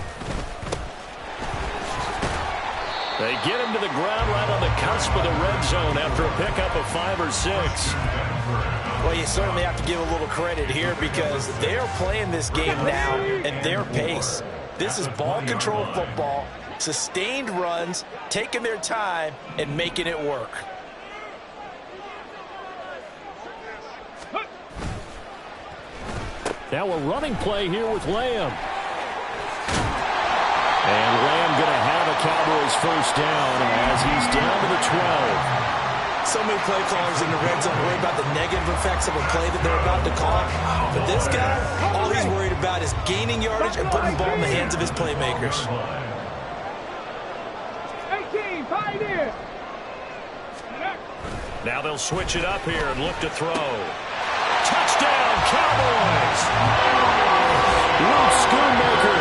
Speaker 1: They get him to the ground right on the cusp of the red zone after a pickup of 5 or 6.
Speaker 2: Well, you certainly have to give a little credit here because they are playing this game now at their pace. This is ball control football, sustained runs, taking their time, and making it work.
Speaker 6: Now a running play here with Lamb. And Lamb going to have a Cowboys first down as he's down to the 12.
Speaker 2: So many play callers in the red zone worry about the negative effects of a play that they're about to call. But this guy, all he's worried about is gaining yardage and putting the ball in the hands of his playmakers.
Speaker 5: 18, fight in.
Speaker 1: Now they'll switch it up here and look to throw. Touchdown, Cowboys! Luke Schoonmaker,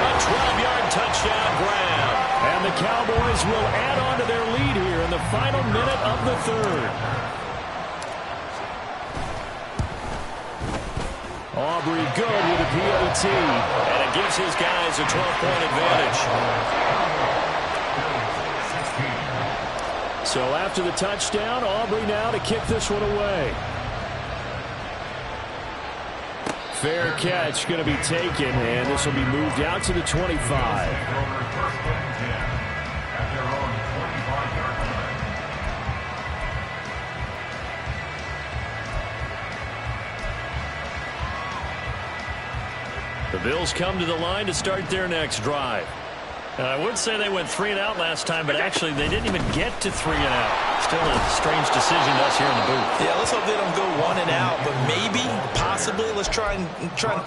Speaker 1: a 12-yard touchdown grab. And
Speaker 6: the Cowboys will add on to their lead here in the final minute of the third. Aubrey good with a PAT.
Speaker 1: And it gives his guys a 12-point advantage.
Speaker 6: So after the touchdown, Aubrey now to kick this one away. Fair catch going to be taken, and this will be moved out to the 25.
Speaker 1: The Bills come to the line to start their next drive. I would say they went 3 and out last time, but actually they didn't even get to 3 and out. Still a strange decision to us here in the booth.
Speaker 2: Yeah, let's hope they don't go 1 and out, but maybe, possibly, let's try and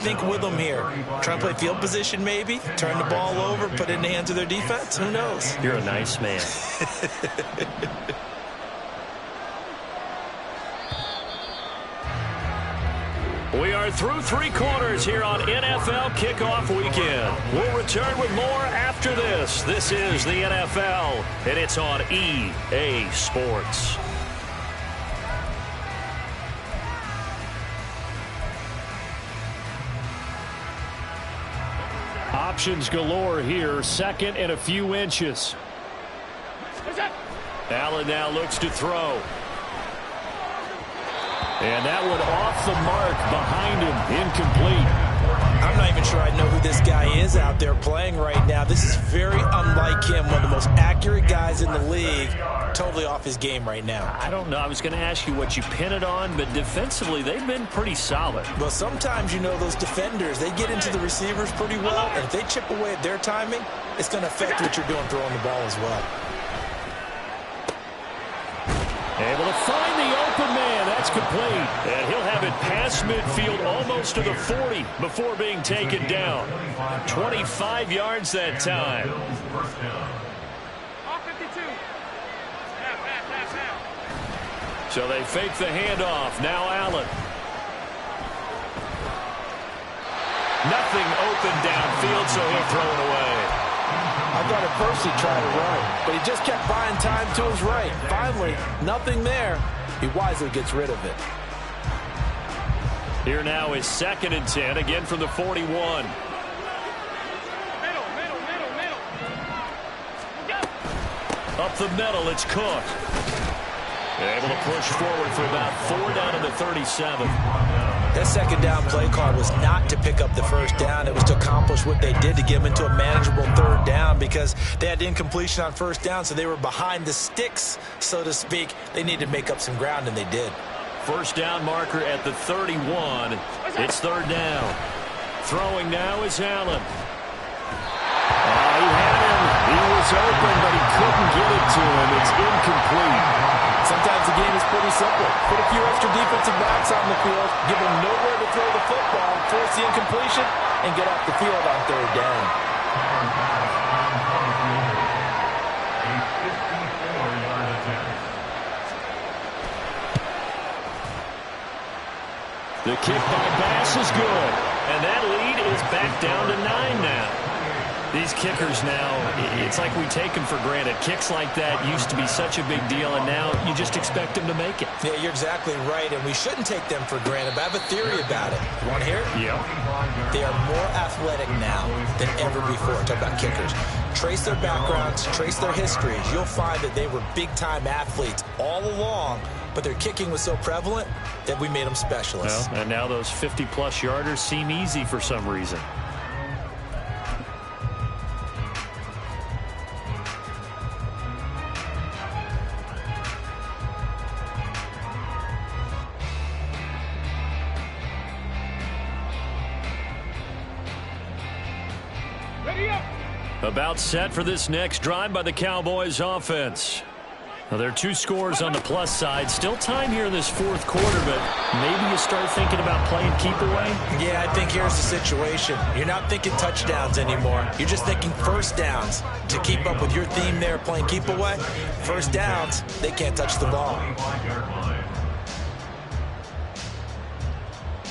Speaker 2: think with them here. Try and play field position maybe, turn the ball over, put it in the hands of their defense. Who knows?
Speaker 1: You're a nice man. We are through 3 quarters here on NFL Kickoff Weekend. We'll return with more after this. This is the NFL, and it's on EA Sports.
Speaker 6: Options galore here. Second and a few inches.
Speaker 1: Allen now looks to throw.
Speaker 6: And that one off the mark behind him. Incomplete.
Speaker 2: I'm not even sure I know who this guy is out there playing right now. This is very unlike him. One of the most accurate guys in the league. Totally off his game right now.
Speaker 1: I don't know. I was going to ask you what you pin it on, but defensively they've been pretty solid.
Speaker 2: Well, sometimes, you know, those defenders, they get into the receivers pretty well. And if they chip away at their timing, it's going to affect what you're doing throwing the ball as well.
Speaker 6: Able to find the open man. That's complete.
Speaker 1: And he'll have it past midfield almost to the 40 before being taken down. 25 yards that time. So they fake the handoff. Now Allen. Nothing open downfield, so he'll throw it away.
Speaker 3: I thought at first he'd try to run, but he just kept buying time to his right. Finally, nothing there. He wisely gets rid of it.
Speaker 1: Here now is 2nd and 10, again from the 41. Up the middle, it's Cook. Able to push forward for about 4 down to the 37.
Speaker 2: That second down play call was not to pick up the first down. It was to accomplish what they did to get them into a manageable 3rd down because they had incompletion on 1st down, so they were behind the sticks, so to speak. They needed to make up some ground, and they did.
Speaker 1: 1st down marker at the 31. It's 3rd down. Throwing now is Allen.
Speaker 6: He had him. He was open, but he couldn't get it to him. It's incomplete.
Speaker 3: Sometimes the game is pretty simple. Put a few extra defensive backs on the field, give them nowhere to throw the football, force the incompletion, and get off the field on 3rd down.
Speaker 6: The kick by Bass is good.
Speaker 1: And that lead is back down to 9 now. These kickers now, it's like we take them for granted. Kicks like that used to be such a big deal, and now you just expect them to make it.
Speaker 2: Yeah, you're exactly right, and we shouldn't take them for granted, but I have a theory about it. You want to hear it?
Speaker 1: Yeah.
Speaker 2: They are more athletic now than ever before. Talk about kickers. Trace their backgrounds, trace their histories. You'll find that they were big-time athletes all along, but their kicking was so prevalent that we made them specialists.
Speaker 1: Well, and now those 50-plus yarders seem easy for some reason. About set for this next drive by the Cowboys offense. Now, there are 2 scores on the plus side. Still time here in this 4th quarter, but maybe you start thinking about playing keep away?
Speaker 2: Yeah, I think here's the situation. You're not thinking touchdowns anymore. You're just thinking 1st downs. To keep up with your theme there, playing keep away, 1st downs, they can't touch the ball.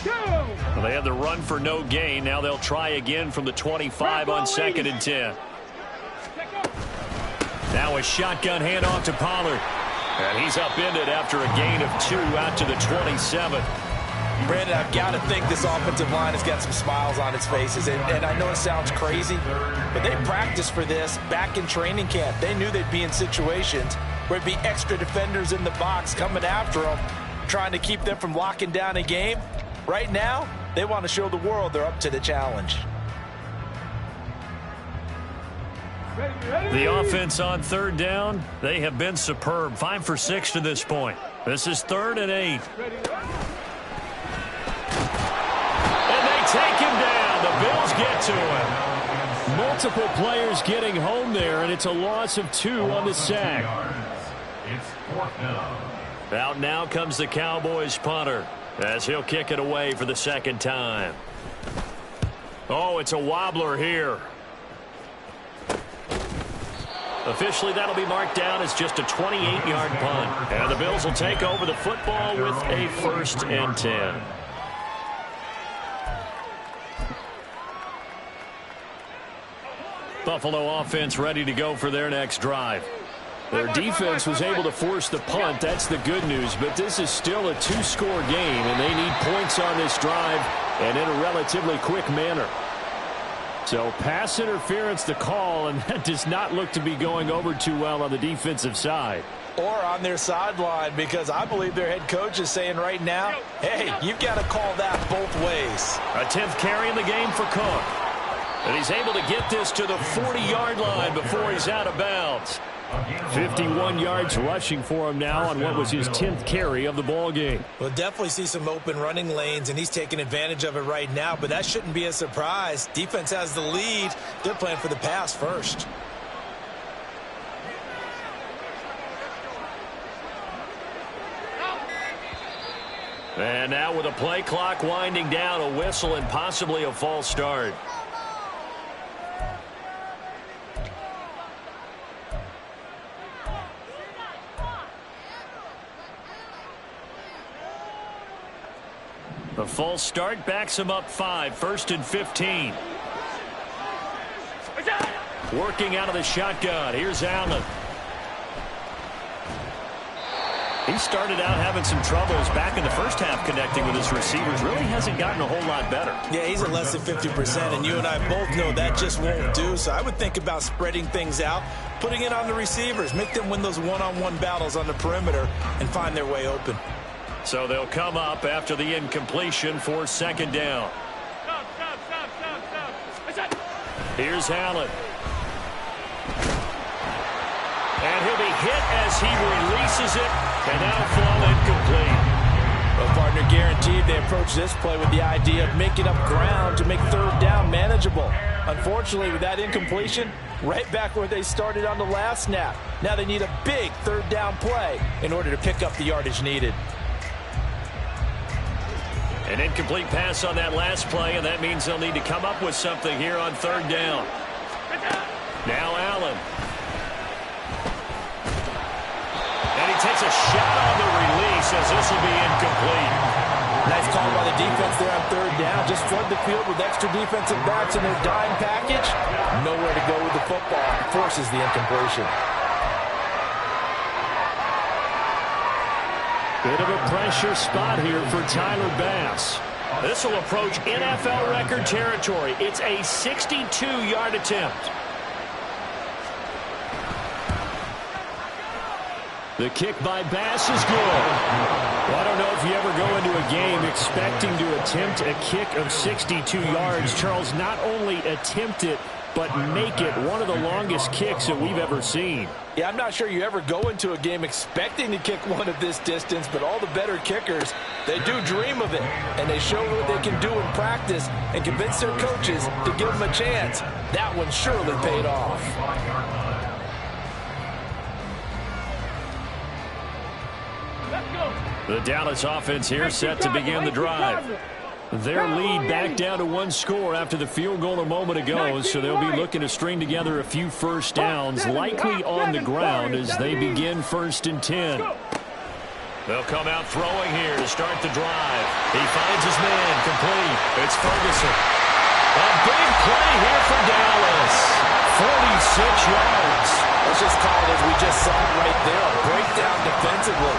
Speaker 1: Well, they had the run for no gain. Now they'll try again from the 25 on 2nd and 10. Now a shotgun handoff to Pollard. And he's upended after a gain of 2 out to the 27.
Speaker 3: Brandon, I've got to think this offensive line has got some smiles on its faces. And I know it sounds crazy, but they practiced for this back in training camp. They knew they'd be in situations where there'd be extra defenders in the box coming after them, trying to keep them from locking down a game. Right now, they want to show the world they're up to the challenge.
Speaker 1: The offense on 3rd down, they have been superb. 5 for 6 to this point. This is 3rd and 8. And they take him down. The Bills get to him.
Speaker 6: Multiple players getting home there, and it's a loss of 2 on the sack.
Speaker 4: It's 4th down.
Speaker 1: Out now comes the Cowboys punter as he'll kick it away for the 2nd time. Oh, it's a wobbler here. Officially, that'll be marked down as just a 28-yard punt. And the Bills will take over the football with a 1st and 10. Buffalo offense ready to go for their next drive. Their defense was able to force the punt. That's the good news. But this is still a 2-score game, and they need points on this drive and in a relatively quick manner. So pass interference the call, and that does not look to be going over too well on the defensive side.
Speaker 3: Or on their sideline, because I believe their head coach is saying right now, hey, you've got to call that both ways.
Speaker 1: A 10th carry in the game for Cook. And he's able to get this to the 40-yard line before he's out of bounds.
Speaker 6: 51 yards rushing for him now on what was his 10th carry of the ball game.
Speaker 2: We'll definitely see some open running lanes, and he's taking advantage of it right now, but that shouldn't be a surprise. Defense has the lead. They're playing for the pass first.
Speaker 1: And now with a play clock winding down, a whistle and possibly a false start. The false start backs him up 5, 1st and 15. Working out of the shotgun. Here's Allen. He started out having some troubles back in the first half connecting with his receivers. Really hasn't gotten a whole lot better.
Speaker 2: Yeah, he's at less than 50%, and you and I both know that just won't do. So I would think about spreading things out, putting it on the receivers, make them win those one-on-one battles on the perimeter and find their way open.
Speaker 1: So they'll come up after the incompletion for 2nd down. Here's Allen. And he'll be hit as he releases it, and that'll fall incomplete.
Speaker 3: Well, partner, guaranteed they approach this play with the idea of making up ground to make 3rd down manageable. Unfortunately, with that incompletion, right back where they started on the last snap. Now they need a big 3rd down play in order to pick up the yardage needed.
Speaker 1: An incomplete pass on that last play, and that means they'll need to come up with something here on 3rd down. Now Allen. And he takes a shot on the release as this will be incomplete.
Speaker 3: Nice call by the defense there on 3rd down. Just flood the field with extra defensive backs in their dime package. Nowhere to go with the football. Forces the incompletion.
Speaker 6: Bit of a pressure spot here for Tyler Bass.
Speaker 1: This will approach NFL record territory. It's a 62-yard attempt.
Speaker 6: The kick by Bass is good. Well, I don't know if you ever go into a game expecting to attempt a kick of 62 yards. Charles, not only attempt it, but make it one of the longest kicks that we've ever seen.
Speaker 3: Yeah, I'm not sure you ever go into a game expecting to kick one of this distance, but all the better kickers, they do dream of it, and they show what they can do in practice and convince their coaches to give them a chance. That one surely paid off.
Speaker 1: The Dallas offense here set to begin the drive. Their lead back down to 1 score after the field goal a moment ago, so they'll be looking to string together a few first downs, likely on the ground as they begin 1st and 10. They'll come out throwing here to start the drive. He finds his man complete. It's Ferguson. A big play here for Dallas. 46 yards.
Speaker 3: Let's just call it as we just saw right there. A breakdown defensively.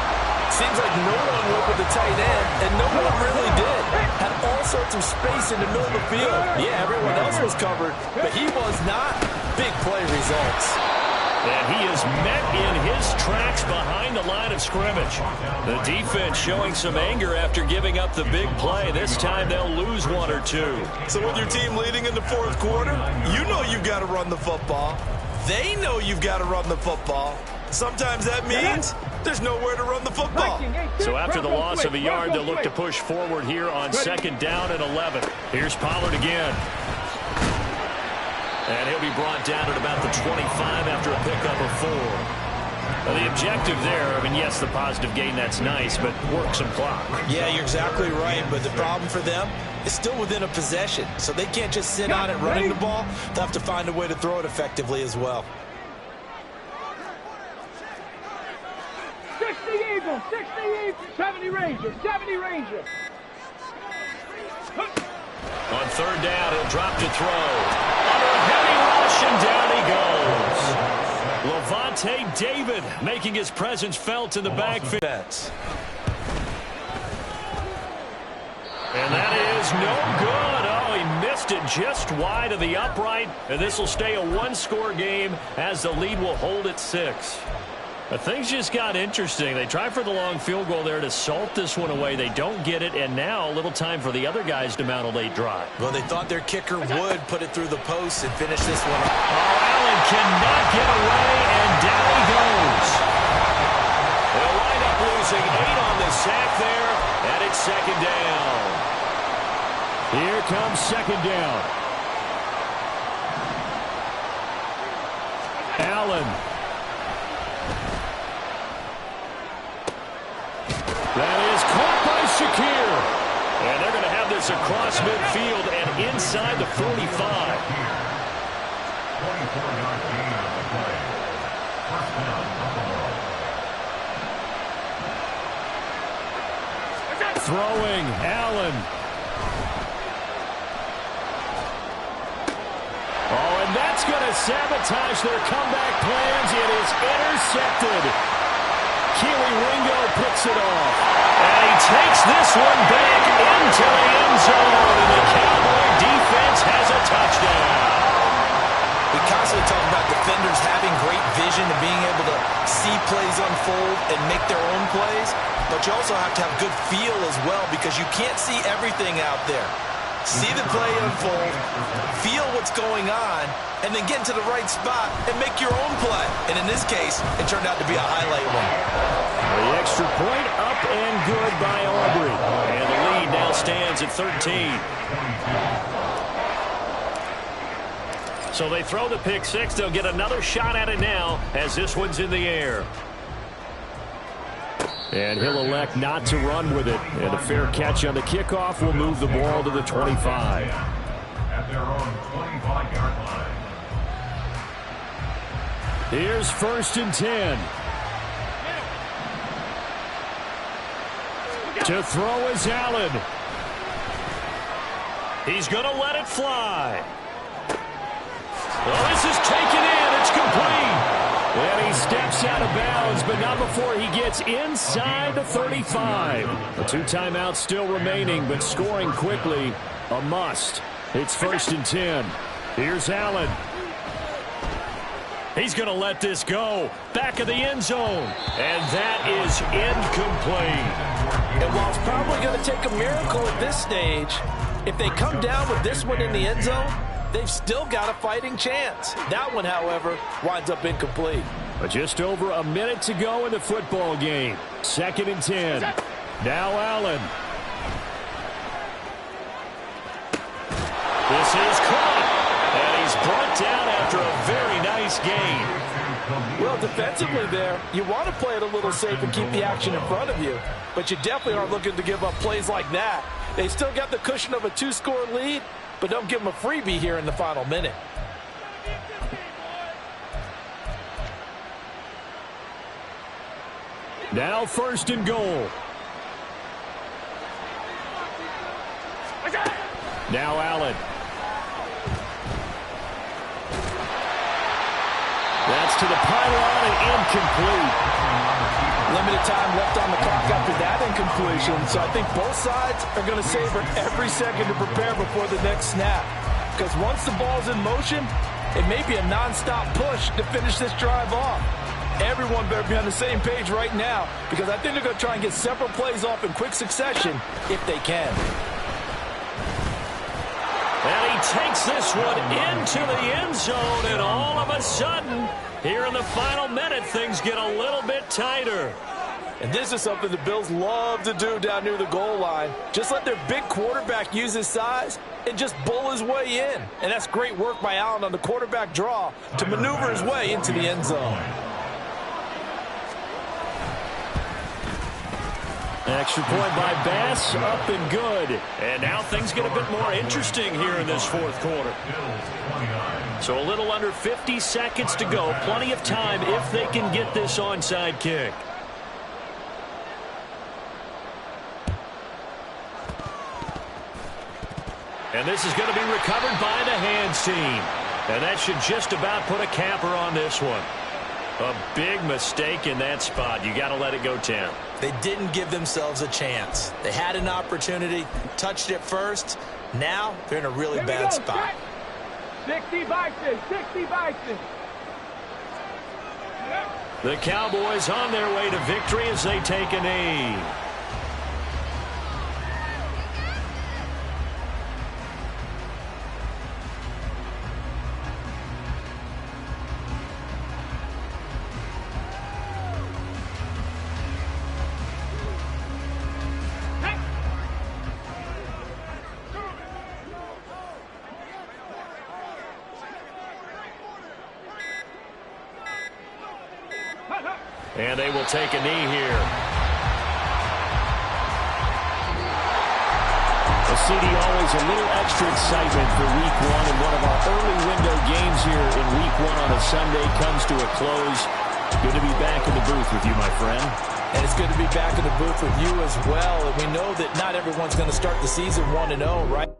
Speaker 3: Seems like no one went with the tight end, and no one really did. Had all sorts of space in the middle of the field. Yeah, everyone else was covered, but he was not. Big play results.
Speaker 1: And he is met in his tracks behind the line of scrimmage. The defense showing some anger after giving up the big play. This time they'll lose one or two.
Speaker 3: So with your team leading in the fourth quarter, you know you've got to run the football. They know you've got to run the football. Sometimes that means there's nowhere to run the football.
Speaker 1: So after the loss of a yard, they'll look to push forward here on second down and 11. Here's Pollard again. And he'll be brought down at about the 25 after a pickup of 4. Well, the objective there, I mean, yes, the positive gain, that's nice, but work some clock.
Speaker 2: Yeah, you're exactly right, but the problem for them is still within a possession, so they can't just sit on it running the ball. They'll have to find a way to throw it effectively as well.
Speaker 5: 60 Eagles, 60 Eagles, 70 Rangers, 70 Rangers.
Speaker 1: On third down, he'll drop to throw. Under a heavy rush, and down he goes. Levante David making his presence felt in the backfield. And that is no good. Oh, he missed it just wide of the upright. And this will stay a one-score game as the lead will hold at 6. But things just got interesting. They try for the long field goal there to salt this one away. They don't get it, and now a little time for the other guys to mount a late drive.
Speaker 2: Well, they thought their kicker would put it through the post and finish this one up.
Speaker 1: Oh, Allen cannot get away, and down he goes. They'll wind up losing 8 on the sack there, and it's second down.
Speaker 6: Here comes second down. Allen. That is caught by Shakir.
Speaker 1: And they're going to have this across midfield and inside the 45.
Speaker 4: 24-yard gain on the play. First down, Buffalo.
Speaker 6: Throwing, Allen. Oh, and that's going to sabotage their comeback plans. It is intercepted. Keely Ringo picks it off.
Speaker 1: And he takes this one back into the end zone. And the Cowboy defense has a touchdown.
Speaker 2: We constantly talk about defenders having great vision and being able to see plays unfold and make their own plays. But you also have to have good feel as well because you can't see everything out there. See the play unfold, feel what's going on, and then get into the right spot and make your own play. And in this case, it turned out to be a highlight one.
Speaker 6: The extra point up and good by Aubrey.
Speaker 1: And the lead now stands at 13. So they throw the pick six. They'll get another shot at it now as this one's in the air.
Speaker 6: And he'll elect not to run with it. And a fair catch on the kickoff will move the ball to the 25.
Speaker 4: At their own 25-yard line.
Speaker 6: Here's first and 10. To throw is Allen.
Speaker 1: He's going to let it fly. Well, this is taken in. It's complete.
Speaker 6: And he steps out of bounds, but not before he gets inside the 35. The 2 timeouts still remaining, but scoring quickly, a must. It's first and 10. Here's Allen.
Speaker 1: He's going to let this go. Back of the end zone. And that is incomplete.
Speaker 3: And while it's probably going to take a miracle at this stage, if they come down with this one in the end zone, they've still got a fighting chance. That one, however, winds up incomplete.
Speaker 6: But just over a minute to go in the football game. Second and 10. Now Allen.
Speaker 1: This is caught. And he's brought down after a very nice gain.
Speaker 3: Well, defensively there, you want to play it a little safe and keep the action in front of you. But you definitely aren't looking to give up plays like that. They still got the cushion of a 2-score lead, but don't give them a freebie here in the final minute.
Speaker 6: Now first and goal. Now Allen. to the pylon and incomplete.
Speaker 3: Limited time left on the clock after that incompletion, so I think both sides are going to savor every second to prepare before the next snap. Because once the ball's in motion, it may be a non-stop push to finish this drive off. Everyone better be on the same page right now, because I think they're going to try and get several plays off in quick succession if they can.
Speaker 1: And he takes this one into the end zone, and all of a sudden, here in the final minute, things get a little bit tighter.
Speaker 3: And this is something the Bills love to do down near the goal line. Just let their big quarterback use his size and just bull his way in. And that's great work by Allen on the quarterback draw to maneuver his way into the end zone.
Speaker 6: Extra point by Bass, up and good.
Speaker 1: And now things get a bit more interesting here in this fourth quarter. So a little under 50 seconds to go. Plenty of time if they can get this onside kick. And this is going to be recovered by the hands team. And that should just about put a capper on this one. A big mistake in that spot. You got to let it go 10.
Speaker 2: They didn't give themselves a chance. They had an opportunity, touched it first. Now they're in a really bad spot.
Speaker 5: 60 Bison, 60 Bison.
Speaker 1: The Cowboys on their way to victory as they take a knee. And they will take a knee here.
Speaker 6: CD, always a little extra excitement for Week 1, and one of our early window games here in Week 1 on a Sunday comes to a close. Good to be back in the booth with you, my friend.
Speaker 3: And it's good to be back in the booth with you as well. And we know that not everyone's going to start the season 1-0, right?